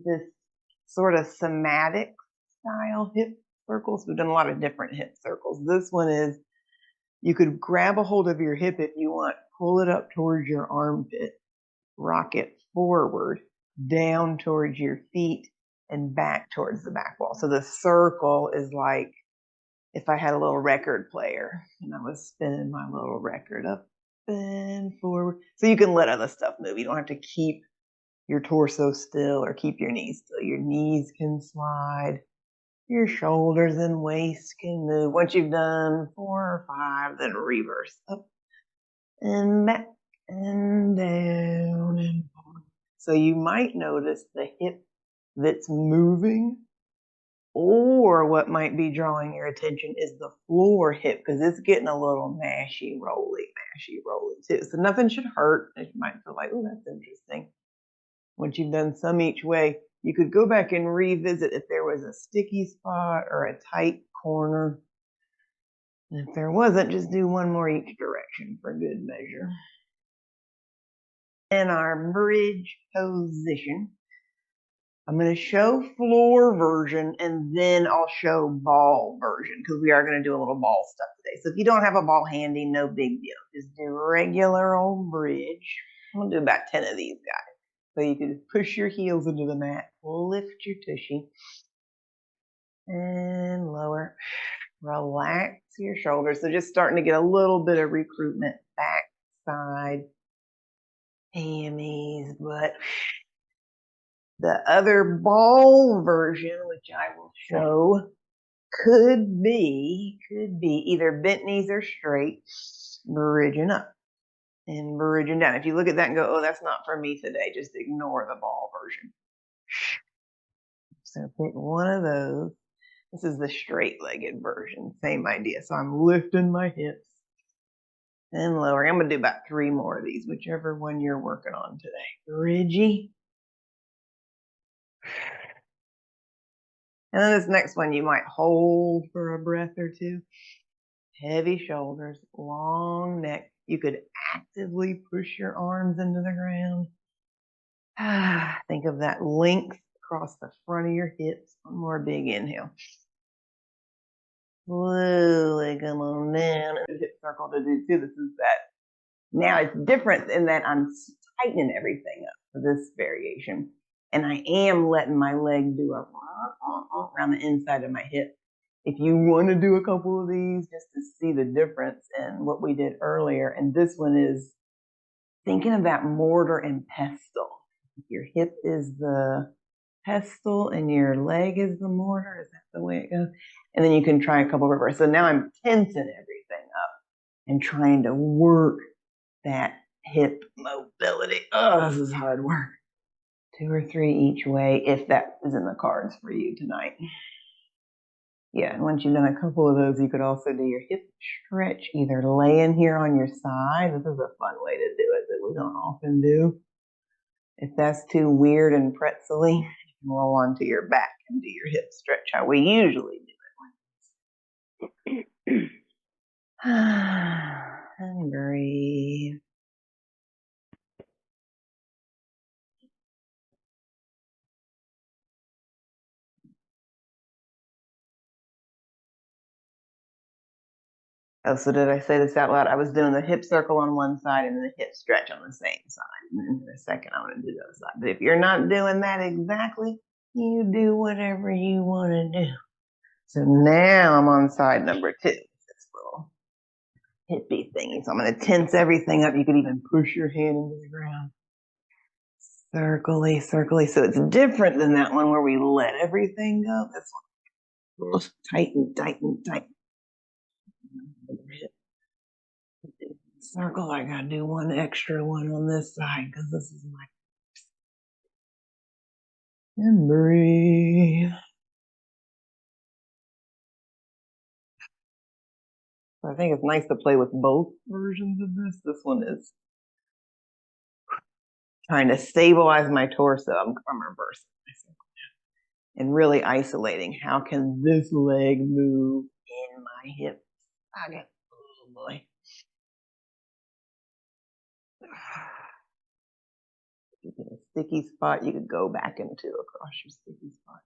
this sort of somatic style hip circles. We've done a lot of different hip circles. This one is, you could grab a hold of your hip if you want, pull it up towards your armpit, rock it forward, down towards your feet, and back towards the back wall. So the circle is like if I had a little record player and I was spinning my little record up and forward. So you can let other stuff move. You don't have to keep your torso still or keep your knees still. Your knees can slide. Your shoulders and waist can move. Once you've done 4 or 5, then reverse up and back and down and forward. So you might notice the hip that's moving, or what might be drawing your attention is the floor hip, because it's getting a little mashy rolly too. So nothing should hurt. You might feel like, oh, that's interesting. Once you've done some each way, you could go back and revisit if there was a sticky spot or a tight corner. And if there wasn't, just do one more each direction for good measure. In our bridge position, I'm going to show floor version and then I'll show ball version, because we are going to do a little ball stuff today. So if you don't have a ball handy, no big deal. Just do regular old bridge. I'm going to do about 10 of these guys. So you can push your heels into the mat, lift your tushy, and lower. Relax your shoulders. So just starting to get a little bit of recruitment, back, side, hammies, butt. The other ball version, which I will show, could be either bent knees or straight, bridging up and bridging down. If you look at that and go, oh, that's not for me today, just ignore the ball version. So pick one of those. This is the straight-legged version, same idea. So I'm lifting my hips and lowering. I'm going to do about 3 more of these, whichever one you're working on today. Bridgy. And then this next one you might hold for a breath or two. Heavy shoulders, long neck. You could actively push your arms into the ground. Think of that length across the front of your hips. One more big inhale. Slowly come on down. Hip circle to do too. This is that. Now it's different in that I'm tightening everything up for this variation. And I am letting my leg do a around the inside of my hip. If you want to do a couple of these just to see the difference in what we did earlier, and this one is thinking about mortar and pestle. Your hip is the pestle and your leg is the mortar. Is that the way it goes? And then you can try a couple reverse. So now I'm tensing everything up and trying to work that hip mobility. Oh, this is hard work. 2 or 3 each way, if that is in the cards for you tonight. Yeah, and once you've done a couple of those, you could also do your hip stretch, either laying here on your side. This is a fun way to do it that we don't often do. If that's too weird and pretzel-y, you can roll onto your back and do your hip stretch how we usually do it. And breathe. Oh, so did I say this out loud? I was doing the hip circle on one side and the hip stretch on the same side. And then in a second, I'm going to do the other side. But if you're not doing that exactly, you do whatever you want to do. So now I'm on side number 2. This little hippie thingy. So I'm going to tense everything up. You could even push your hand into the ground. Circly, circly. So it's different than that one where we let everything go. This one, tighten, tighten, tighten. Circle, I gotta do one extra one on this side because this is my. And breathe. I think it's nice to play with both versions of this. This one is trying to stabilize my torso. I'm reversing myself and really isolating. How can this leg move in my hip? Okay. Oh boy. sticky spot, you could go back into across your sticky spot.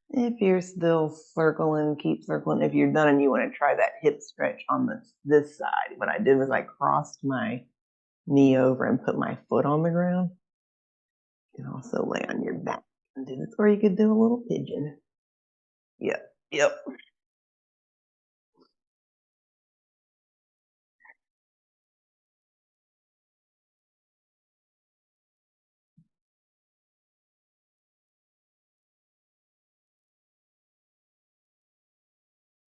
If you're still circling, keep circling. If you're done and you want to try that hip stretch on this side, what I did was I crossed my knee over and put my foot on the ground. You can also lay on your back and do this, or you could do a little pigeon. Yep.